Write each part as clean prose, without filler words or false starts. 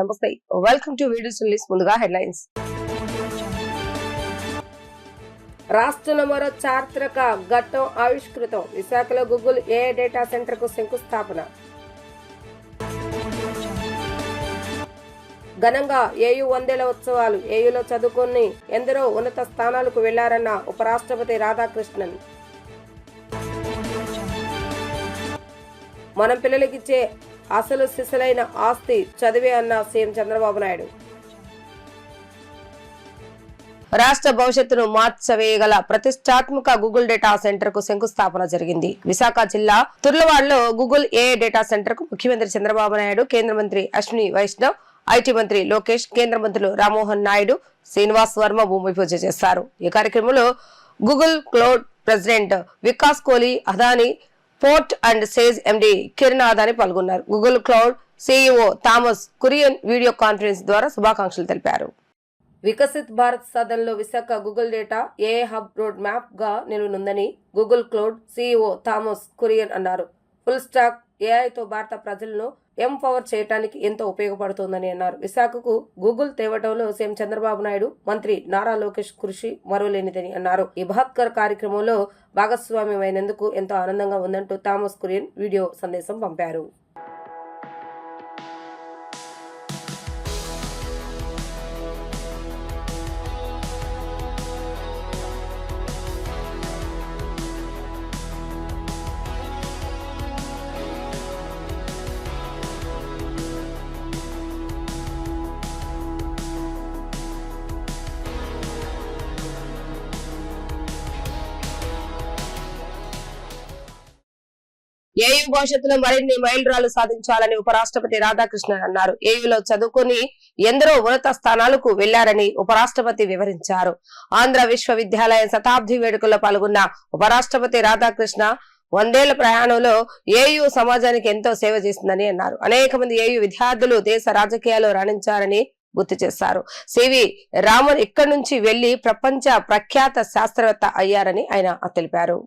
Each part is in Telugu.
నమస్తే, వెల్కమ్ టు వీడియోస్ రిలీజ్. ముందుగా హెడ్లైన్స్. రాష్ట్రంలో మరో చారిత్రక ఘట్టం ఆవిష్కృతం. విశాఖలో గూగుల్ ఏఐ డేటా సెంటర్ కు శంకుస్థాపన. ఘనంగా ఏయూ 100వ ఉత్సవాలు. ఏయూలో చదువుకుని ఎందరో ఉన్నత స్థానాలకు వెళ్లారన్న ఉపరాష్ట్రపతి రాధాకృష్ణన్. మనం పిల్లలకిచ్చే అసలు సిసలైన ఆస్తి చదివే అన్న సీఎం చంద్రబాబు నాయుడు. రాష్ట్ర భవిష్యత్తును మార్చవేయగల ప్రతిష్టాత్మక గూగుల్ డేటా సెంటర్ కు శంకుస్థాపన జరిగింది. విశాఖ జిల్లా తుర్లవాడలో గూగుల్ ఏఐ డేటా సెంటర్ కు ముఖ్యమంత్రి చంద్రబాబు నాయుడు, కేంద్ర మంత్రి అశ్విని వైష్ణవ్, ఐటీ మంత్రి లోకేష్, కేంద్ర మంత్రులు రామ్మోహన్ నాయుడు, శ్రీనివాస్ వర్మ భూమి పూజ చేశారు. ఈ కార్యక్రమంలో Google Cloud president Vikas Kohli, Adani port and SEZ MD Kiran Adani పాల్గొన్నారు. Google Cloud CEO Thomas Kurian video conference ద్వారా శుభాకాంక్షలు తెలిపారు. వికసిత్ భారత్ సాధనలో Visakha Google data AI hub road map గా నిలవనుందని Google Cloud CEO Thomas Kurian అన్నారు. ఫుల్ స్టాక్ ఏఐతో భారత ప్రజలను ఎంపవర్ చేయడానికి ఎంతో ఉపయోగపడుతోందని అన్నారు. విశాఖకు గూగుల్ తేవటంలో సీఎం చంద్రబాబు నాయుడు, మంత్రి నారా లోకేష్ కృషి మరువలేనిదని అన్నారు. ఈ బృహత్కర కార్యక్రమంలో భాగస్వామ్యమైనందుకు ఎంతో ఆనందంగా ఉందంటూ థామస్ కురియన్ వీడియో సందేశం పంపారు. ఏయూ భవిష్యత్తులో మరిన్ని మైలురాళ్లు సాధించాలని ఉపరాష్ట్రపతి రాధాకృష్ణన్ అన్నారు. ఏయూలో చదువుకుని ఎందరో ఉన్నత స్థానాలకు వెళ్లారని ఉపరాష్ట్రపతి వివరించారు. ఆంధ్ర విశ్వవిద్యాలయం శతాబ్ది వేడుకల్లో పాల్గొన్న ఉపరాష్ట్రపతి రాధాకృష్ణ 100 ఏళ్ల ప్రయాణంలో ఏయూ సమాజానికి ఎంతో సేవ చేసిందని అన్నారు. అనేక మంది ఏయూ విద్యార్థులు దేశ రాజకీయాల్లో రాణించారని గుర్తు చేశారు. సివి రామన్ ఇక్కడి నుంచి వెళ్లి ప్రపంచ ప్రఖ్యాత శాస్త్రవేత్త అయ్యారని ఆయన తెలిపారు.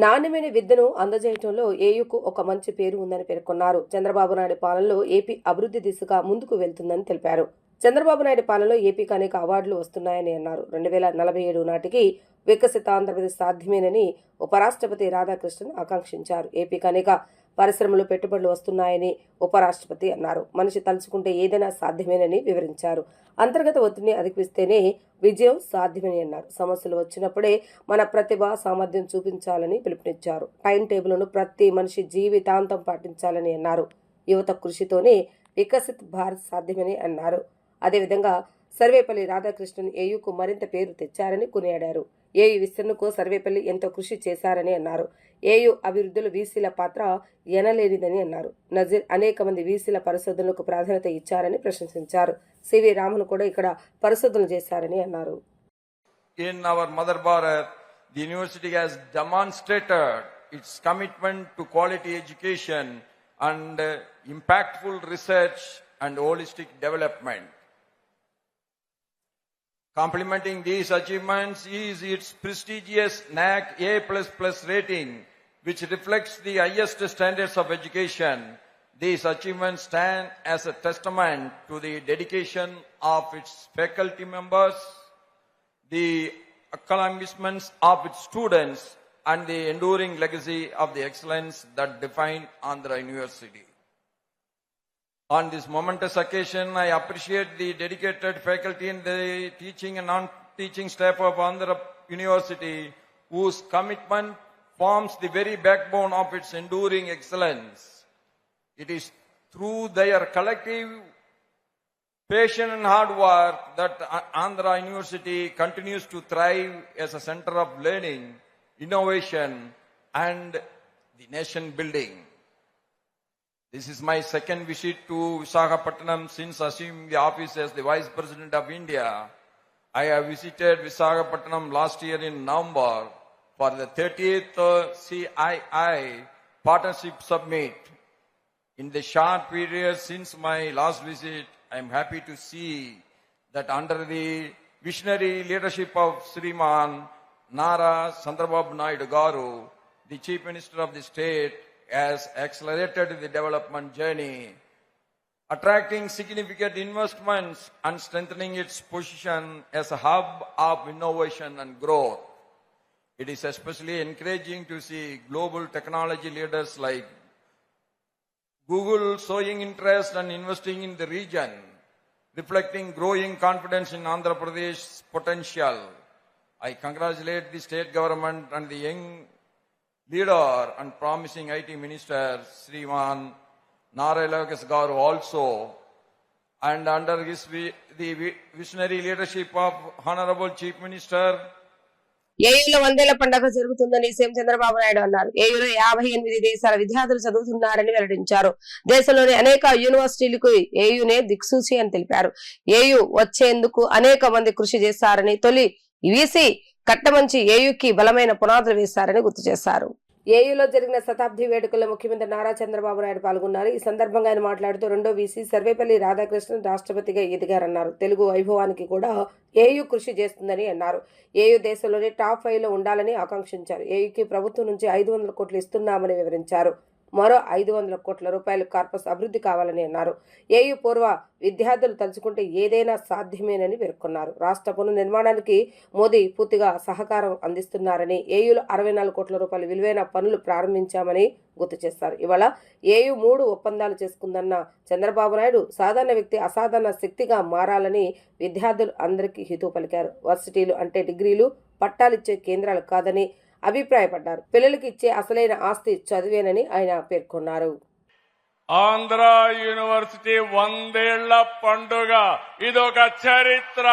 నాణ్యమైన విద్యను అందజేయటంలో ఏయూకు ఒక మంచి పేరు ఉందని పేర్కొన్నారు. చంద్రబాబు నాయుడు పాలనలో ఏపీ అభివృద్ధి దిశగా ముందుకు వెళ్తుందని తెలిపారు. చంద్రబాబు నాయుడు పాలనలో ఏపీకి అనేక అవార్డులు వస్తున్నాయని అన్నారు. 2047 నాటికి వికసిత ఆంధ్రప్రదేశ్ సాధ్యమేనని ఉపరాష్ట్రపతి రాధాకృష్ణన్ ఆకాంక్షించారు. ఏపీకి అనేక పరిశ్రమలు, పెట్టుబడులు వస్తున్నాయని ఉపరాష్ట్రపతి అన్నారు. మనిషి తలుచుకుంటే ఏదైనా సాధ్యమేనని వివరించారు. అంతర్గత ఒత్తిడిని అధిగమిస్తేనే విజయం సాధ్యమని అన్నారు. సమస్యలు వచ్చినప్పుడే మన ప్రతిభ, సామర్థ్యం చూపించాలని పిలుపునిచ్చారు. టైం టేబుల్ను ప్రతి మనిషి జీవితాంతం పాటించాలని అన్నారు. యువత కృషితోనే వికసిత్ భారత్ సాధ్యమని అన్నారు. అదేవిధంగా సర్వేపల్లి రాధాకృష్ణన్ ఏయూకు మరింత పేరు తెచ్చారని కొనియాడారు. ఏయూ విస్తరణకు సర్వేపల్లి ఎంతో కృషి చేశారని అన్నారు. ఏయూ అభివృద్ధిలో వీసీల పాత్ర ఎనలేనిదని అన్నారు. నజీర్ అనేక మంది వీసీల పరిశోధనలకు ప్రాధాన్యత ఇచ్చారని ప్రశంసించారు. సివి రామన్ కూడా ఇక్కడ పరిశోధనలు చేశారని అన్నారు. In our Mother Bharat, the university has demonstrated its commitment to quality education and impactful research and holistic development. Complementing these achievements is its prestigious NAAC A++ rating, which reflects the highest standards of education. These achievements stand as a testament to the dedication of its faculty members, the accomplishments of its students, and the enduring legacy of the excellence that define Andhra University. On this momentous occasion, I appreciate the dedicated faculty and the teaching and non-teaching staff of Andhra University, whose commitment forms the very backbone of its enduring excellence. It is through their collective passion and hard work that Andhra University continues to thrive as a center of learning, innovation, and the nation building. This is my second visit to Visakhapatnam since assuming the office as the Vice President of India. I have visited Visakhapatnam last year in November for the 30th CII Partnership Summit. In the short period since my last visit, I am happy to see that under the visionary leadership of Sriman Nara Chandrababu Naidu Garu, the Chief Minister of the state, has accelerated the development journey attracting significant investments and strengthening its position as a hub of innovation and growth. It is especially encouraging to see global technology leaders like Google showing interest and investing in the region, reflecting growing confidence in Andhra Pradesh's potential. I congratulate the state government and the young leader and promising IT minister, Sriman Nara Lokesh Garu also, and under the visionary leadership of Honorable Chief Minister, ఏయూలో 100 ఏళ్ల పండుగ జరుగుతుందని సీఎం చంద్రబాబు నాయుడు అన్నారు. ఏయూలో 58 దేశాల విద్యార్థులు చదువుతున్నారని వెల్లడించారు. దేశంలోని అనేక యూనివర్సిటీలకు ఏయూనే దిక్సూచి అని తెలిపారు. ఏయూ వచ్చేందుకు అనేక మంది కృషి చేశారని, తొలి వీసీ కట్టమంచి ఏయూకి బలమైన పునాదులు వేశారని గుర్తు చేశారు. ఏయూలో జరిగిన శతాబ్ది వేడుకల్లో ముఖ్యమంత్రి నారా చంద్రబాబు నాయుడు పాల్గొన్నారు. ఈ సందర్భంగా ఆయన మాట్లాడుతూ రెండో వీసీ సర్వేపల్లి రాధాకృష్ణన్ రాష్ట్రపతిగా ఎదిగారన్నారు. తెలుగు వైభవానికి కూడా ఏయూ కృషి చేస్తుందని అన్నారు. ఏయూ దేశంలోని టాప్ 5 లో ఉండాలని ఆకాంక్షించారు. ఏయూకి ప్రభుత్వం నుంచి 500 కోట్లు ఇస్తున్నామని వివరించారు. మరో 500 కోట్ల రూపాయలు కార్పస్ అభివృద్ధి కావాలని అన్నారు. ఏయూ పూర్వ విద్యార్థులు తలుచుకుంటే ఏదైనా సాధ్యమేనని పేర్కొన్నారు. రాష్ట్ర పునర్నిర్మాణానికి మోదీ పూర్తిగా సహకారం అందిస్తున్నారని, ఏయూలో 64 కోట్ల రూపాయల విలువైన పనులు ప్రారంభించామని గుర్తు చేశారు. ఇవాళ ఏయూ 3 ఒప్పందాలు చేసుకుందన్న చంద్రబాబు నాయుడు సాధారణ వ్యక్తి అసాధారణ శక్తిగా మారాలని విద్యార్థులు అందరికీ హితవు పలికారు. వర్సిటీలు అంటే డిగ్రీలు, పట్టాలిచ్చే కేంద్రాలు కాదని అభిప్రాయపడ్డారు. పిల్లలకి ఇచ్చే అసలైన ఆస్తి చదివేనని ఆయన పేర్కొన్నారు. ఆంధ్ర యూనివర్సిటీ 100 ఏళ్ల పండుగ ఇదొక చరిత్ర.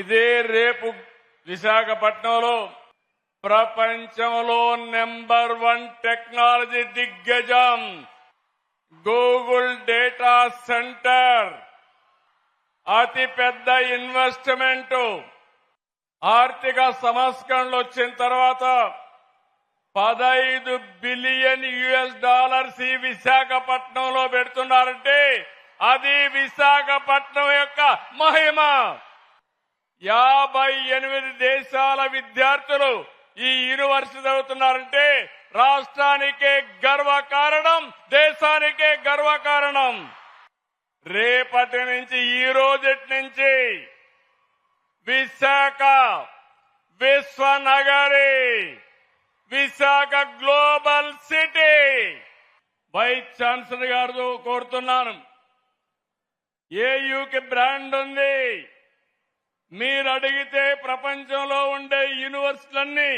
ఇదే రేపు విశాఖపట్నంలో ప్రపంచంలో నెంబర్ 1 టెక్నాలజీ దిగ్గజం గూగుల్ డేటా సెంటర్, అతి పెద్ద ఇన్వెస్ట్మెంట్, ఆర్థిక సంస్కరణలు వచ్చిన తర్వాత $15 బిలియన్ ఈ విశాఖపట్నంలో పెడుతున్నారంటే అది విశాఖపట్నం యొక్క మహిమ. 58 దేశాల విద్యార్థులు ఈ యూనివర్సిటీ చదువుతున్నారంటే రాష్ట్రానికే గర్వకారణం, దేశానికే గర్వకారణం. రేపటి నుంచి, ఈ రోజటి నుంచి విశాఖ విశ్వనగరి, Visakha global city. Vice chancellor గారు కోరుతున్నాను, ఏయూకి బ్రాండ్ ఉంది. మీరు అడిగితే ప్రపంచంలో ఉండే యూనివర్సిటీలన్నీ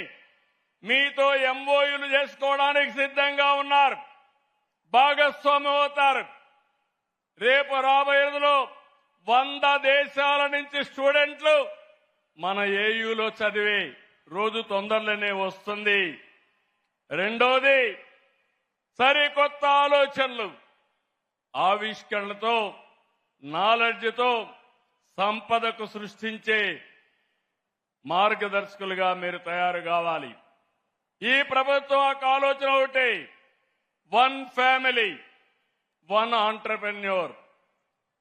మీతో ఎంఓయూలు చేసుకోవడానికి సిద్ధంగా ఉన్నారు, భాగస్వామ్యం అవుతారు. రేపు రాబోయేదిలో 100 దేశాల నుంచి స్టూడెంట్లు మన ఏయూలో చదివే రోజు తొందరలోనే వస్తుంది. రెండోది, సరికొత్త ఆలోచనలు, ఆవిష్కరణలతో, నాలెడ్జ్తో సంపదకు సృష్టించే మార్గదర్శకులుగా మీరు తయారు కావాలి. ఈ ప్రభుత్వం ఒక ఆలోచన ఒకటి, 1 ఫ్యామిలీ 1 ఆంటర్ప్రెన్యూర్.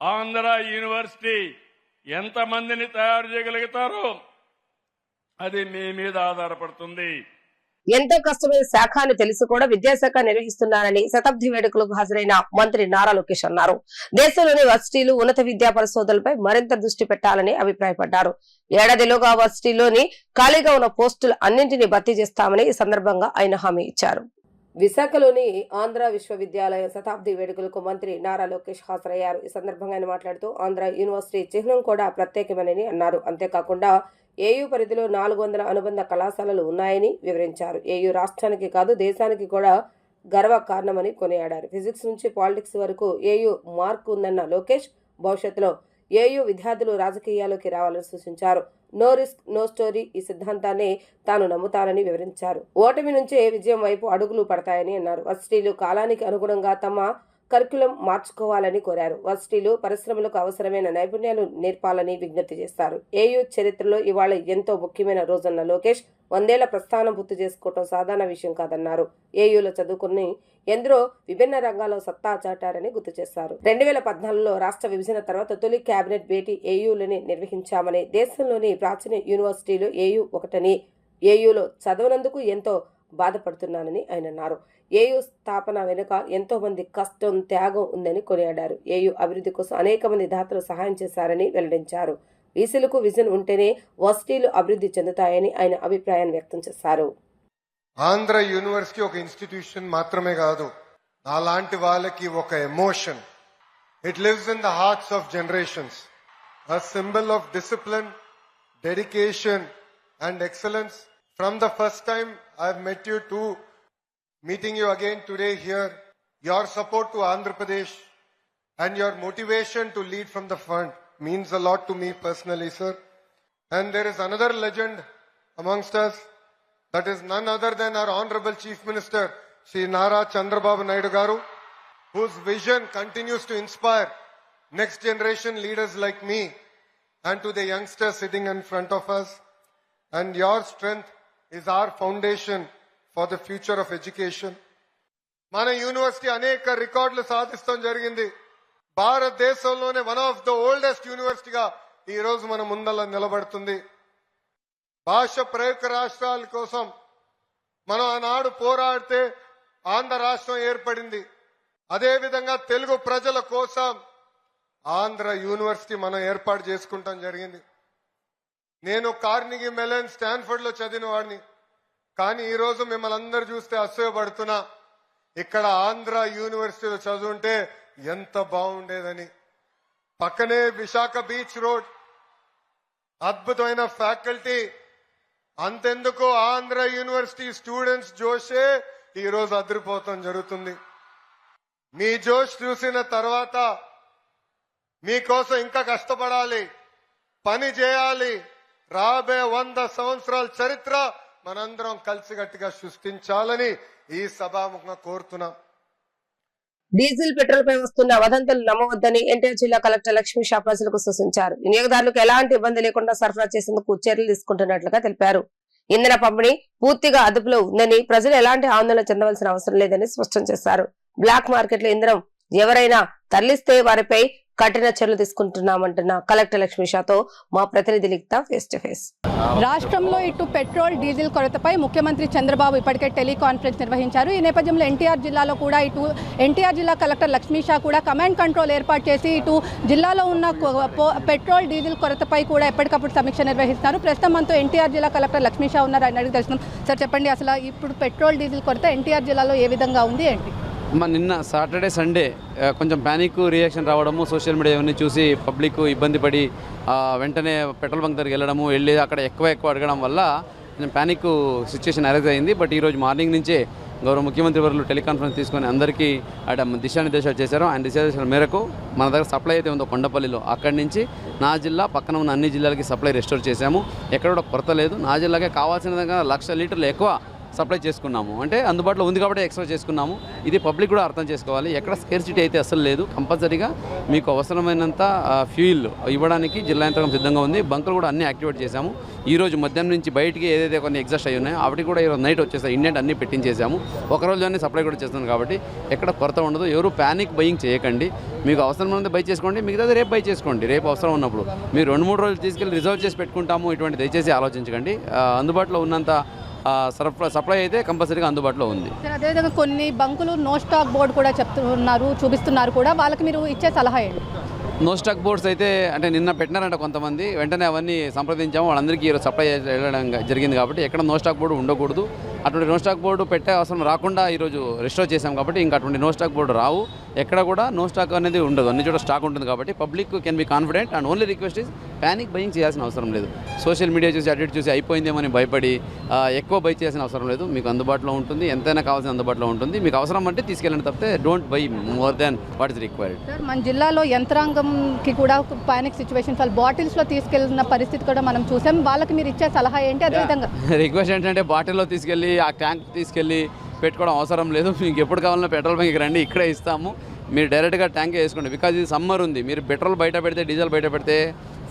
ఆంధ్ర యూనివర్సిటీ ఎంతమందిని తయారు చేయగలుగుతారో అది మీ మీద ఆధారపడుతుంది. ఎంతో కష్టమైన శాఖ అని తెలిసి కూడా విద్యాశాఖ నిర్వహిస్తున్నారని శతాబ్ది వేడుకలకు హాజరైన మంత్రి నారా లోకేష్ అన్నారు. దేశంలోని వర్సిటీలు ఉన్నత విద్యా పరిశోధనలపై మరింత దృష్టి పెట్టాలని అభిప్రాయపడ్డారు. ఏడాదిలోగా వర్సిటీలోని ఖాళీగా ఉన్న పోస్టులు అన్నింటినీ భర్తీ చేస్తామని ఈ సందర్భంగా ఆయన హామీ ఇచ్చారు. విశాఖలోని ఆంధ్ర విశ్వవిద్యాలయ శతాబ్ది వేడుకలకు మంత్రి నారా లోకేష్ హాజరయ్యారు. ఈ సందర్భంగా ఆయన మాట్లాడుతూ ఆంధ్ర యూనివర్సిటీ చిహ్నం కూడా ప్రత్యేకమని అన్నారు. అంతేకాకుండా ఏయూ పరిధిలో 400 అనుబంధ కళాశాలలు ఉన్నాయని వివరించారు. ఏయూ రాష్ట్రానికి కాదు దేశానికి కూడా గర్వ కారణమని కొనియాడారు. ఫిజిక్స్ నుంచి పాలిటిక్స్ వరకు ఏయూ మార్కు ఉందన్న లోకేష్ భవిష్యత్తులో ఏయూ విద్యార్థులు రాజకీయాల్లోకి రావాలని సూచించారు. నో రిస్క్ నో స్టోరీ ఈ సిద్ధాంతాన్ని తాను నమ్ముతానని వివరించారు. ఓటమి నుంచే విజయం వైపు అడుగులు పడతాయని అన్నారు. వర్సిటీలు కాలానికి అనుగుణంగా తమ కరికులం మార్చుకోవాలని కోరారు. వర్సిటీలు పరిశ్రమలకు అవసరమైన నైపుణ్యాలు నేర్పాలని విజ్ఞప్తి చేస్తారు. ఏయూ చరిత్రలో ఇవాళ ఎంతో ముఖ్యమైన రోజన్న లోకేష్ 100 ఏళ్ల ప్రస్థానం పూర్తి చేసుకోవటం సాధారణ విషయం కాదన్నారు. ఏయూలో చదువుకుని ఎందరో విభిన్న రంగాల్లో సత్తా చాటారని గుర్తు చేశారు. 2014లో రాష్ట్ర విభజన తర్వాత తొలి కేబినెట్ భేటీ ఏయూలని నిర్వహించామని, దేశంలోని ప్రాచీన యూనివర్సిటీలు ఏయూ ఒకటని, ఏయూలో చదవనందుకు ఎంతో బాధపడుతున్నానని ఆయన అన్నారు. ఏయూ స్థాపన వెనుక ఎంతో మంది కష్టం, త్యాగం ఉందని కొనియాడారు. ఏయూ అభివృద్ధి కోసం అనేక మంది దాతలు సహాయం చేశారని వెల్లడించారు. ఈసీలకు విజన్ ఉంటేనే వర్సిటీలు అభివృద్ధి చెందుతాయని ఆయన అభిప్రాయాన్ని వ్యక్తం చేశారు. ఆంధ్ర యూనివర్సిటీ ఒక ఇన్స్టిట్యూషన్ మాత్రమే కాదు, అలాంటి వాళ్ళకి ఒక emotion. It lives in the hearts of generations, a symbol of discipline, dedication and excellence. From the first time I've met you to meeting you again today here, your support to Andhra Pradesh and your motivation to lead from the front means a lot to me personally, sir. And there is another legend amongst us, that is none other than our Honorable Chief Minister, Shri Nara Chandrababu Naidu Garu, whose vision continues to inspire next generation leaders like me and to the youngsters sitting in front of us. And your strength is our foundation for the future of education. మన యూనివర్సిటీ అనేక రికార్డులు సాధిస్తాం జరిగింది. భారతదేశంలోనే వన్ ఆఫ్ ద ఓల్డెస్ట్ యూనివర్సిటీగా ఈ రోజు మన ముందల నిలబడుతుంది. భాష ప్రయుక్త రాష్ట్రాల కోసం మనం ఆనాడు పోరాడితే ఆంధ్ర రాష్ట్రం ఏర్పడింది. అదేవిధంగా తెలుగు ప్రజల కోసం ఆంధ్ర యూనివర్సిటీ మనం ఏర్పాటు చేసుకుంటాం జరిగింది. నేను కార్నిగీ మెలన్ స్టాన్ఫర్డ్ లో చదివిన వాడిని, కానీ ఈ రోజు మిమ్మల్ని అందరూ చూస్తే అసూయపడుతున్నా. ఇక్కడ ఆంధ్ర యూనివర్సిటీలో చదువుంటే ఎంత బాగుండేదని. పక్కనే విశాఖ బీచ్ రోడ్, అద్భుతమైన ఫ్యాకల్టీ. అంతెందుకు ఆంధ్ర యూనివర్సిటీ స్టూడెంట్స్ జోషే ఈ రోజు అదిరిపోవటం జరుగుతుంది. మీ జోష్ చూసిన తర్వాత మీకోసం ఇంకా కష్టపడాలి, పని చేయాలి. రాబోయే 100 సంవత్సరాల చరిత్ర మనందరం కలిసికట్టుగా సృష్టించాలని ఈ సభాముఖంగా కోరుతున్నాం. డీజిల్, పెట్రోల్ పై వస్తున్న వదంతులు నమ్మవద్దని ఎన్టీఆర్ జిల్లా కలెక్టర్ లక్ష్మీ షా ప్రజలకు సూచించారు. వినియోగదారులకు ఎలాంటి ఇబ్బంది లేకుండా సరఫరా చేసేందుకు చర్యలు తీసుకుంటున్నట్లుగా తెలిపారు. ఇంధన పంపిణీ పూర్తిగా అదుపులో ఉందని, ప్రజలు ఎలాంటి ఆందోళన చెందవలసిన అవసరం లేదని స్పష్టం చేశారు. బ్లాక్ మార్కెట్ లో ఇంధనం ఎవరైనా తరలిస్తే వారిపై కఠిన చర్యలు తీసుకుంటున్నామంటున్న కలెక్టర్ లక్ష్మీ షాతో మా ప్రతినిధి లిఖిత ఫేస్ టు ఫేస్. రాష్ట్రంలో ఇటు పెట్రోల్, డీజిల్ కొరతపై ముఖ్యమంత్రి చంద్రబాబు ఇప్పటికే టెలికాన్ఫరెన్స్ నిర్వహించారు. ఈ నేపథ్యంలో ఎన్టీఆర్ జిల్లాలో కూడా ఇటు ఎన్టీఆర్ జిల్లా కలెక్టర్ లక్ష్మీ షా కూడా కమాండ్ కంట్రోల్ ఏర్పాటు చేసి ఇటు జిల్లాలో ఉన్న పెట్రోల్, డీజిల్ కొరతపై కూడా ఎప్పటికప్పుడు సమీక్ష నిర్వహిస్తున్నారు. ప్రస్తుతం మనతో ఎన్టీఆర్ జిల్లా కలెక్టర్ లక్ష్మీ షా ఉన్నారు. ఆయన అడిగి తెలుస్తున్నాం. సార్ చెప్పండి, అసలు ఇప్పుడు పెట్రోల్, డీజిల్ కొరత ఎన్టీఆర్ జిల్లాలో ఏ విధంగా ఉంది ఏంటి? నిన్న సాటర్డే, సండే కొంచెం ప్యానిక్ రియాక్షన్ రావడము, సోషల్ మీడియా ఇవన్నీ చూసి పబ్లిక్ ఇబ్బంది పడి వెంటనే పెట్రోల్ బంక్ దగ్గరికి వెళ్ళి అక్కడ ఎక్కువ అడగడం వల్ల కొంచెం ప్యానిక్ సిచ్యువేషన్ అరైజ్ అయింది. బట్ ఈరోజు మార్నింగ్ నుంచే గౌరవ ముఖ్యమంత్రి వర్యులు టెలికాన్ఫరెన్స్ తీసుకొని అందరికీ దిశానిర్దేశాలు చేశారు. ఆయన దిశానిర్దేశాల మేరకు మన దగ్గర సప్లై అయితే ఉందో కొండపల్లిలో, అక్కడి నుంచి నా జిల్లా పక్కన ఉన్న అన్ని జిల్లాలకి సప్లై రెస్టోర్ చేశాము. ఎక్కడ కూడా కొరత లేదు. నా జిల్లాకే కావాల్సిన విధంగా 1,00,000 లీటర్లు ఎక్కువ సప్లై చేసుకున్నాము. అంటే అందుబాటులో ఉంది కాబట్టి ఎక్స్ట్రా చేసుకున్నాము. ఇది పబ్లిక్ కూడా అర్థం చేసుకోవాలి. ఎక్కడ స్కేర్సిటీ అయితే అసలు లేదు. కంపల్సరీగా మీకు అవసరమైనంత ఫ్యూయిల్ ఇవ్వడానికి జిల్లా యంత్రం సిద్ధంగా ఉంది. బంకులు కూడా అన్ని యాక్టివేట్ చేశాము. ఈరోజు మధ్యాహ్నం నుంచి బయటికి ఏదైతే కొన్ని ఎగ్జాస్ట్ అయ్యి ఉన్నాయో అవి కూడా ఈరోజు నైట్ వచ్చేసాయి. ఇండియన్ అన్ని పెట్టించేసాము. ఒకరోజులోనే సప్లై కూడా చేస్తున్నాం కాబట్టి ఎక్కడ కొరత ఉండదు. ఎవరు ప్యానిక్ బయింగ్ చేయకండి. మీకు అవసరం ఉన్నది బై చేసుకోండి, మిగతాది రేపు బై చేసుకోండి. రేపు అవసరం ఉన్నప్పుడు మీరు 2-3 రోజులు తీసుకెళ్ళి రిజర్వ్ చేసి పెట్టుకుంటాము ఇటువంటి దయచేసి ఆలోచించకండి. అందుబాటులో ఉన్నంత సప్లై అయితే కంపల్సరీగా అందుబాటులో ఉంది. అదేవిధంగా కొన్ని బంకులు నో స్టాక్ బోర్డు కూడా చూపిస్తున్నారు కూడా, వాళ్ళకి మీరు ఇచ్చే సలహా ఏంటి? నో స్టాక్ బోర్డ్స్ అయితే అంటే నిన్న పెట్టినారంట కొంతమంది, వెంటనే అవన్నీ సంప్రదించాము. వాళ్ళందరికీ ఈరోజు సప్లై వెళ్ళడం జరిగింది కాబట్టి ఎక్కడ నో స్టాక్ బోర్డు ఉండకూడదు. అటువంటి నో స్టాక్ బోర్డు పెట్టే అవసరం రాకుండా ఈరోజు రెస్టోర్ చేశాం కాబట్టి ఇంకా అటువంటి నో స్టాక్ బోర్డు రావు. ఎక్కడ కూడా నో స్టాక్ అనేది ఉండదు. అన్ని చోట స్టాక్ ఉంటుంది కాబట్టి public can be confident. And only request is panic buying చేయాల్సిన అవసరం లేదు. సోషల్ మీడియా చూసి అటు చూసి అయిపోయిందేమని భయపడి ఎక్కువ బై చేయాల్సిన అవసరం లేదు. మీకు అందుబాటులో ఉంటుంది, ఎంతైనా కావాల్సిన అందుబాటులో ఉంటుంది. మీకు అవసరం అంటే తీసుకెళ్ళండి తప్పితే don't by more than what is required. మన జిల్లాలో యంత్రాంగంకి కూడా పానిక్ సిచ్యువేషన్స్, వాళ్ళు బాటిల్స్లో తీసుకెళ్లిన పరిస్థితి కూడా మనం చూసాం. వాళ్ళకి మీరు ఇచ్చే సలహా ఏంటి? అదేవిధంగా రిక్వెస్ట్ ఏంటంటే బాటిల్లో తీసుకెళ్ళి ఆ ట్యాంక్ తీసుకెళ్ళి పెట్టుకోవడం అవసరం లేదు. మీకు ఎప్పుడు కావాలన్నా పెట్రోల్ బంక్కి రండి, ఇక్కడే ఇస్తాము. మీరు డైరెక్ట్గా ట్యాంక్ వేసుకోండి. బికాజ్ ఇది సమ్మర్ ఉంది. మీరు పెట్రోల్ బయట పెడితే, డీజిల్ బయట పెడితే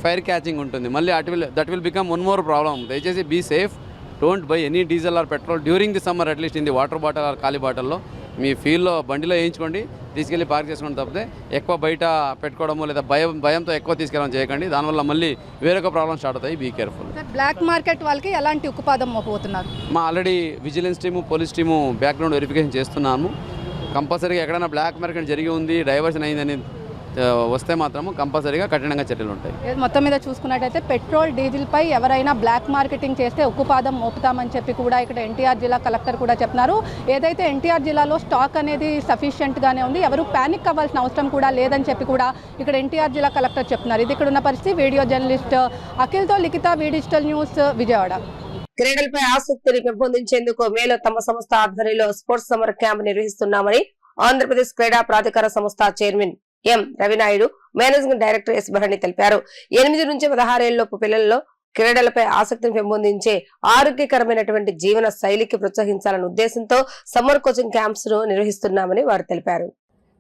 ఫైర్ క్యాచింగ్ ఉంటుంది. మళ్ళీ that will become one more problem. దయచేసి be safe. Don't buy any diesel or petrol during the summer, at least in the water bottle or ఖాళీ బాటిల్లో. మీ ఫీల్డ్లో బండిలో వేయించుకోండి, తీసుకెళ్ళి పార్క్ చేసుకోండి తప్పితే ఎక్కువ బయట పెట్టుకోవడము లేదా భయంతో ఎక్కువ తీసుకెళ్ళడం చేయకండి. దానివల్ల మళ్ళీ వేరొక ప్రాబ్లమ్ స్టార్ట్ అవుతాయి. Be careful. బ్లాక్ మార్కెట్ వాళ్ళకి ఎలాంటి ఉక్కుపాదం మోపబోతున్నారు? మా already vigilance team, police team background verification చేస్తున్నాము. కంపల్సరీగా ఎక్కడైనా బ్లాక్ మార్కెట్ జరిగి ఉంది, డైవర్షన్ అయిందని వస్తే మాత్రము కంపల్సరీగా కఠినంగా చర్యలు ఉంటాయి. మొత్తం మీద చూసుకున్నట్టయితే పెట్రోల్ డీజిల్ పై ఎవరైనా బ్లాక్ మార్కెటింగ్ చేస్తే ఉక్కుపాదం మోపుతామని చెప్పి కూడా ఇక్కడ ఎన్టీఆర్ జిల్లా కలెక్టర్ కూడా చెప్తున్నారు. ఏదైతే ఎన్టీఆర్ జిల్లాలో స్టాక్ అనేది సఫిషియెంట్గానే ఉంది, ఎవరు ప్యానిక్ అవ్వాల్సిన అవసరం కూడా లేదని చెప్పి కూడా ఇక్కడ ఎన్టీఆర్ జిల్లా కలెక్టర్ చెప్తున్నారు. ఇది ఇక్కడ ఉన్న పరిస్థితి. వీడియో జర్నలిస్ట్ అఖిల్తో లిఖిత, వి డిజిటల్ న్యూస్, విజయవాడ. క్రీడలపై ఆసక్తిని పెంపొందించేందుకు మేలో తమ సంస్థ ఆధ్వర్యంలో స్పోర్ట్స్ సమ్మర్ క్యాంప్ నిర్వహిస్తున్నామని ఆంధ్రప్రదేశ్ క్రీడా ప్రాధికార సంస్థ chairman M Ravi Naidu, managing director yes Bharani తెలిపారు. 8 నుంచి 16 ఏళ్లలోపు పిల్లల్లో క్రీడలపై ఆసక్తిని పెంపొందించే ఆరోగ్యకరమైనటువంటి జీవన శైలికి ప్రోత్సహించాలనే ఉద్దేశంతో సమ్మర్ కోచింగ్ క్యాంప్స్ ను నిర్వహిస్తున్నామని వారు తెలిపారు.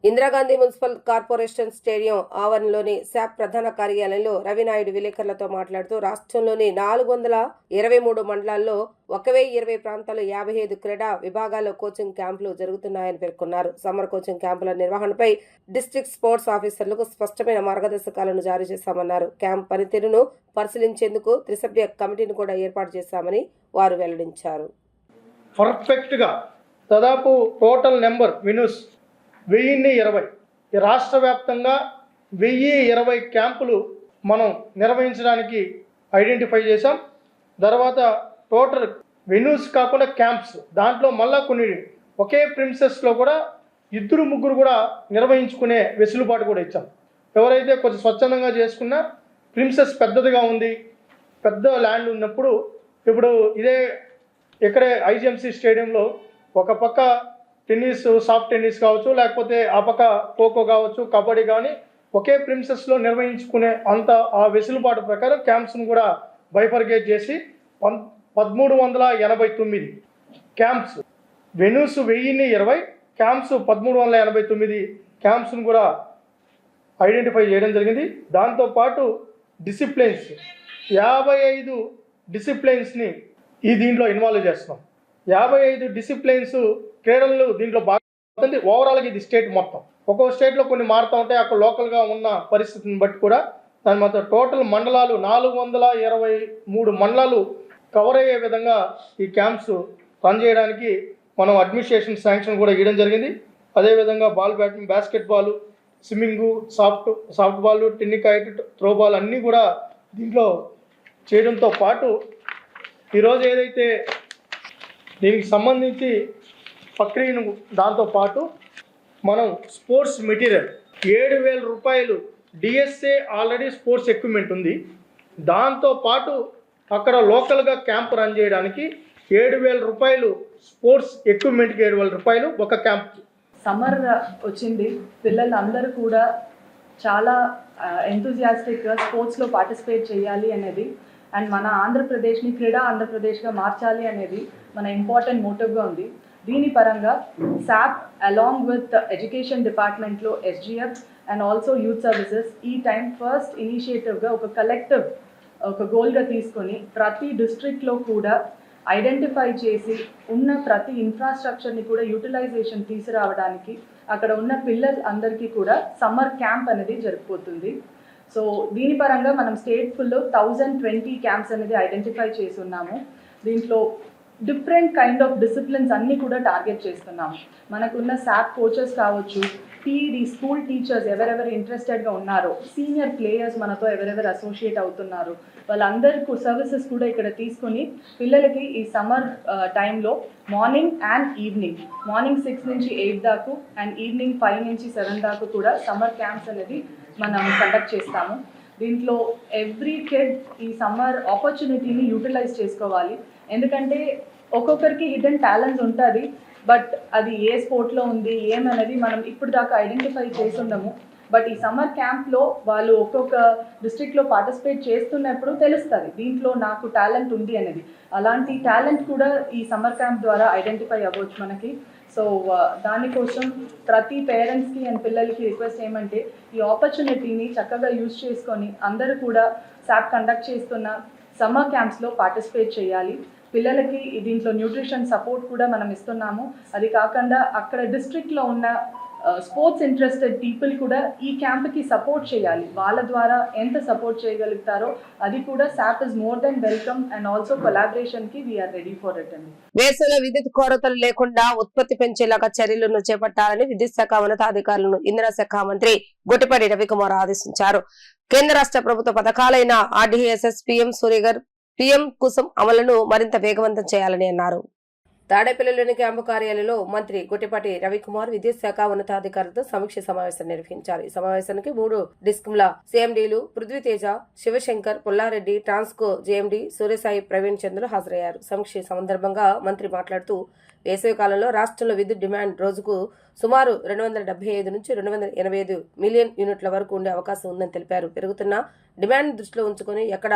Indira Gandhi municipal corporation stadium ఆవరణలోని SAAP ప్రధాన కార్యాలయంలో రవినాయుడు విలేకరులతో మాట్లాడుతూ రాష్ట్రంలోని 423 మండలాల్లో 1020 ప్రాంతాల్లో 55 క్రీడా విభాగాల్లో కోచింగ్ క్యాంపులు జరుగుతున్నాయని పేర్కొన్నారు. సమ్మర్ కోచింగ్ క్యాంపుల నిర్వహణపై డిస్ట్రిక్ట్ స్పోర్ట్స్ ఆఫీసర్లకు స్పష్టమైన మార్గదర్శకాలను జారీ చేశామన్నారు. క్యాంప్ పనితీరును పరిశీలించేందుకు త్రిసభ్య కమిటీని కూడా ఏర్పాటు చేశామని వారు వెల్లడించారు. పర్ఫెక్ట్ గా దాదాపు టోటల్ నెంబర్ వినూస్ 1020, రాష్ట్ర వ్యాప్తంగా 1020 క్యాంపులు మనం నిర్వహించడానికి ఐడెంటిఫై చేశాం. తర్వాత టోటల్ వెన్యూస్ కాకుండా క్యాంప్స్, దాంట్లో మళ్ళా కొన్ని ఒకే ప్రిన్సెస్లో కూడా 2-3 కూడా నిర్వహించుకునే వెసులుబాటు కూడా ఇచ్చాం. ఎవరైతే కొంచెం స్వచ్ఛందంగా చేసుకున్నా ప్రిన్సెస్ పెద్దదిగా ఉంది, పెద్ద ల్యాండ్ ఉన్నప్పుడు, ఇప్పుడు ఇదే ఇక్కడే ఐజిఎంసీ స్టేడియంలో ఒక పక్క టెన్నిస్, సాఫ్ట్ టెన్నిస్ కావచ్చు, లేకపోతే ఆ పక్క ఖోఖో కావచ్చు, కబడ్డీ కానీ ఒకే ప్రిన్సెస్లో నిర్వహించుకునే అంత ఆ వెసులుబాటు ప్రకారం క్యాంప్స్ను కూడా బైఫర్గేట్ చేసి 1389 క్యాంప్స్, వెన్యూస్ 1020, క్యాంప్స్ 1389 క్యాంప్స్ను కూడా ఐడెంటిఫై చేయడం జరిగింది. దాంతోపాటు డిసిప్లిన్స్ 55 డిసిప్లిన్స్ని దీంట్లో ఇన్వాల్వ్ చేస్తున్నాం. 55 డిసిప్లిన్స్ క్రీడలు దీంట్లో బాగా ఓవరాల్గా ఇది స్టేట్ మొత్తం. ఒక్కో స్టేట్లో కొన్ని మారుతూ ఉంటాయి, అక్కడ లోకల్గా ఉన్న పరిస్థితిని బట్టి కూడా. దాని మొత్తం టోటల్ మండలాలు 423 మండలాలు కవర్ అయ్యే విధంగా ఈ క్యాంప్స్ రన్ చేయడానికి మనం అడ్మినిస్ట్రేషన్ శాంక్షన్ కూడా ఇవ్వడం జరిగింది. అదేవిధంగా basketball, swimming, softball, tennikoit, throwball అన్నీ కూడా దీంట్లో చేయడంతో పాటు ఈరోజు ఏదైతే దీనికి సంబంధించి ప్రక్రియను దాంతోపాటు మనం స్పోర్ట్స్ మెటీరియల్ 7,000 రూపాయలు డిఎస్ఏ ఆల్రెడీ స్పోర్ట్స్ ఎక్విప్మెంట్ ఉంది. దాంతోపాటు అక్కడ లోకల్గా క్యాంప్ రన్ చేయడానికి 7,000 రూపాయలు స్పోర్ట్స్ ఎక్విప్మెంట్కి 7,000 రూపాయలు ఒక క్యాంప్కి. సమ్మర్ వచ్చింది, పిల్లలందరూ కూడా చాలా ఎంతూజియాస్టిక్గా స్పోర్ట్స్లో పార్టిసిపేట్ చేయాలి అనేది అండ్ మన ఆంధ్రప్రదేశ్ని క్రీడా ఆంధ్రప్రదేశ్గా మార్చాలి అనేది మన ఇంపార్టెంట్ మోటివ్గా ఉంది. దీని పరంగా శాప్ అలాంగ్ విత్ ఎడ్యుకేషన్ డిపార్ట్మెంట్లో SGF and also youth services ఈ టైం ఫస్ట్ ఇనిషియేటివ్గా ఒక కలెక్టివ్ ఒక గోల్గా తీసుకొని ప్రతి డిస్ట్రిక్ట్లో కూడా ఐడెంటిఫై చేసి ఉన్న ప్రతి ఇన్ఫ్రాస్ట్రక్చర్ని కూడా యూటిలైజేషన్ తీసుకురావడానికి అక్కడ ఉన్న పిల్లలందరికీ కూడా సమ్మర్ క్యాంప్ అనేది జరిగిపోతుంది. సో దీని పరంగా మనం స్టేట్ ఫుల్లో 1020 క్యాంప్స్ అనేది ఐడెంటిఫై చేసి ఉన్నాము. దీంట్లో డిఫరెంట్ కైండ్ ఆఫ్ డిసిప్లిన్స్ అన్నీ కూడా టార్గెట్ చేస్తున్నాము. మనకున్న శాప్ కోచెస్ కావచ్చు, పీఈడి స్కూల్ టీచర్స్ ఎవరెవరు ఇంట్రెస్టెడ్గా ఉన్నారో, సీనియర్ ప్లేయర్స్ మనతో ఎవరెవరు అసోసియేట్ అవుతున్నారు, వాళ్ళందరికీ సర్వీసెస్ కూడా ఇక్కడ తీసుకొని పిల్లలకి ఈ సమ్మర్ టైంలో మార్నింగ్ అండ్ ఈవినింగ్, మార్నింగ్ 6 నుంచి 8 దాకా అండ్ ఈవినింగ్ 5 నుంచి 7 దాకా కూడా సమ్మర్ క్యాంప్స్ అనేది మనం కండక్ట్ చేస్తాము. దీంట్లో ఎవ్రీ కిడ్ ఈ సమ్మర్ ఆపర్చునిటీని యూటిలైజ్ చేసుకోవాలి. ఎందుకంటే ఒక్కొక్కరికి హిడెన్ టాలెంట్స్ ఉంటుంది, బట్ అది ఏ స్పోర్ట్లో ఉంది ఏమనేది మనం ఇప్పుడు దాకా ఐడెంటిఫై చేసి ఉండము. బట్ ఈ సమ్మర్ క్యాంప్లో వాళ్ళు ఒక్కొక్క డిస్ట్రిక్ట్లో పార్టిసిపేట్ చేస్తున్నప్పుడు తెలుస్తుంది దీంట్లో నాకు టాలెంట్ ఉంది అనేది. అలాంటి టాలెంట్ కూడా ఈ సమ్మర్ క్యాంప్ ద్వారా ఐడెంటిఫై అవ్వచ్చు మనకి. సో దానికోసం ప్రతి పేరెంట్స్కి అండ్ పిల్లలకి రిక్వెస్ట్ ఏమంటే ఈ ఆపర్చునిటీని చక్కగా యూజ్ చేసుకొని అందరూ కూడా శాప్ కండక్ట్ చేస్తున్న సమ్మర్ క్యాంప్స్లో పార్టిసిపేట్ చేయాలి. పిల్లలకి దీంట్లో న్యూట్రిషన్ సపోర్ట్ కూడా మనం ఇస్తున్నాము. అది కాకుండా అక్కడ డిస్ట్రిక్ట్లో ఉన్న స్పోర్ట్స్ ఇంట్రెస్టెడ్ పీపుల్ కూడా ఈ క్యాంప్కి సపోర్ట్ చేయాలి. వాళ్ళ ద్వారా ఎంత సపోర్ట్ చేయగలుగుతారో అది కూడా SAP is more than welcome and also కొలాబరేషన్కి వీఆర్ రెడీ ఫర్ ఇట్ అండి. వేసవిలో విద్యుత్ కొరతలు లేకుండా ఉత్పత్తి పెంచేలాగా చర్యలను చేపట్టాలని విద్యుత్ శాఖ ఉన్నతాధికారులను ఇంధన శాఖ మంత్రి గొట్టిపాటి రవికుమార్ ఆదేశించారు. కేంద్ర రాష్ట్ర ప్రభుత్వ పథకాలైన RDSS, PM Surya Ghar, PM Kusum అమలును మరింత వేగవంతం చేయాలని అన్నారు. తాడేపల్లిలోని క్యాంపు కార్యాలయంలో మంత్రి గొట్టిపాటి రవికుమార్ విద్యుత్ శాఖ ఉన్నతాధికారులతో సమీక్ష సమావేశం నిర్వహించారు. ఈ సమావేశానికి 3 డిస్కంల CMDలు పృథ్వీతేజ, శివశంకర్, పుల్లారెడ్డి, ట్రాన్స్కో JMD సూర్యసాయి ప్రవీణ్ చంద్రులు హాజరయ్యారు. సమీక్ష సందర్భంగా మంత్రి మాట్లాడుతూ వేసవి కాలంలో రాష్ట్రంలో విద్యుత్ డిమాండ్ రోజుకు సుమారు 275 నుంచి 285 మిలియన్ యూనిట్ల వరకు ఉండే అవకాశం ఉందని తెలిపారు. పెరుగుతున్న డిమాండ్ దృష్టిలో ఉంచుకుని ఎక్కడ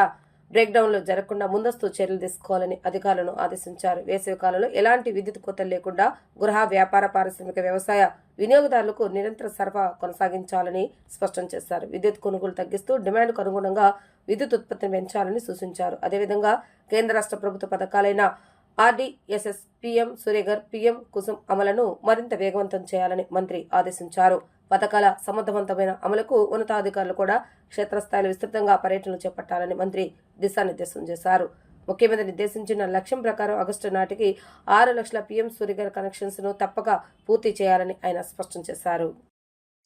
బ్రేక్ డౌన్లు జరగకుండా ముందస్తు చర్యలు తీసుకోవాలని అధికారులను ఆదేశించారు. వేసవి కాలంలో ఎలాంటి విద్యుత్ కోతలు లేకుండా గృహ, వ్యాపార, పారిశ్రామిక, వ్యవసాయ వినియోగదారులకు నిరంతర సరఫరా కొనసాగించాలని స్పష్టం చేశారు. విద్యుత్ కొనుగోలు తగ్గిస్తూ డిమాండ్కు అనుగుణంగా విద్యుత్ ఉత్పత్తిని పెంచాలని సూచించారు. అదేవిధంగా కేంద్ర రాష్ట్ర ప్రభుత్వ పథకాలైన RDSS, PM Surya Ghar, PM Kusum అమలును మరింత వేగవంతం చేయాలని మంత్రి ఆదేశించారు. పథకాల సమర్థవంతమైన అమలుకు ఉన్నతాధికారులు కూడా క్షేత్రస్థాయిలో విస్తృతంగా పర్యటనలు చేపట్టాలని మంత్రి దిశానిర్దేశం చేశారు. ముఖ్యమంత్రి నిర్దేశించిన లక్ష్యం ప్రకారం ఆగస్టు నాటికి 6 లక్షల PM సూర్యగర్ కనెక్షన్స్ ను తప్పక పూర్తి చేయాలని ఆయన స్పష్టం చేశారు.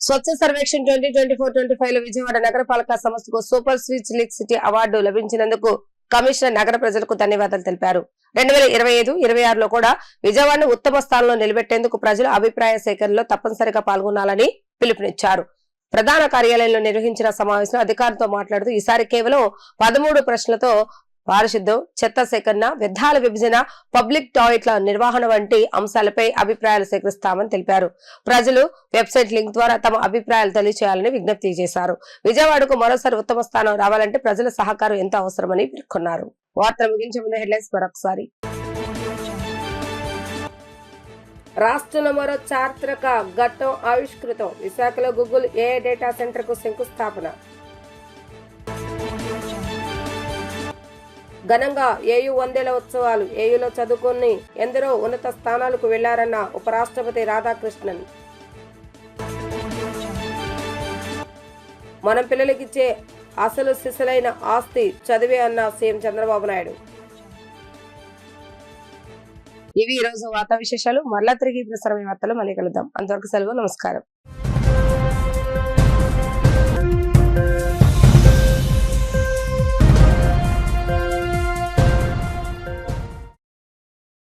స్వచ్ఛ సర్వేక్షణ్ 2024-25 లో విజయవాడ నగరపాలక సంస్థకు super sweet league city award లభించినందుకు కమిషనర్ నగర ప్రజలకు ధన్యవాదాలు తెలిపారు. 2025-26లో కూడా విజయవాడను ఉత్తమ స్థానంలో నిలబెట్టేందుకు ప్రజల అభిప్రాయ సేకరణలో తప్పనిసరిగా పాల్గొనాలని పిలుపునిచ్చారు. ప్రధాన కార్యాలయంలో నిర్వహించిన సమావేశంలో అధికారులతో మాట్లాడుతూ ఈసారి కేవలం 13 ప్రశ్నలతో పారిశుద్ధ్యం, చెత్త సేకరణ, వ్యర్థాల విభజన, పబ్లిక్ టాయిలెట్ల నిర్వహణ వంటి అంశాలపై అభిప్రాయాలు సేకరిస్తామని తెలిపారు. ప్రజలు వెబ్సైట్ లింక్ ద్వారా తమ అభిప్రాయాలు తెలియజేయాలని విజ్ఞప్తి చేశారు. విజయవాడకు మరోసారి ఉత్తమ స్థానం రావాలంటే ప్రజల సహకారం ఎంతో అవసరమని పేర్కొన్నారు. వార్తలు ముగించే ముందు హెడ్లైన్స్ మరొకసారి. రాష్ట్రంలో మరో చారిత్రక ఘట్టం ఆవిష్కృతం. విశాఖలో గూగుల్ AI డేటా సెంటర్ కు శంకుస్థాపన. ఘనంగా AU 100ల ఉత్సవాలు. AUలో చదువుకుని ఎందరో ఉన్నత స్థానాలకు వెళ్లారన్న ఉపరాష్ట్రపతి రాధాకృష్ణన్. మనం పిల్లలకిచ్చే అసలు సిసలైన ఆస్తి చదివే అన్న సీఎం చంద్రబాబు నాయుడు. ఇవి ఈ రోజు వార్తా విశేషాలు. మరలా తిరిగి ప్రసారమైన వార్తలు మళ్ళీ కలుద్దాం. అంతవరకు సెలవు. నమస్కారం.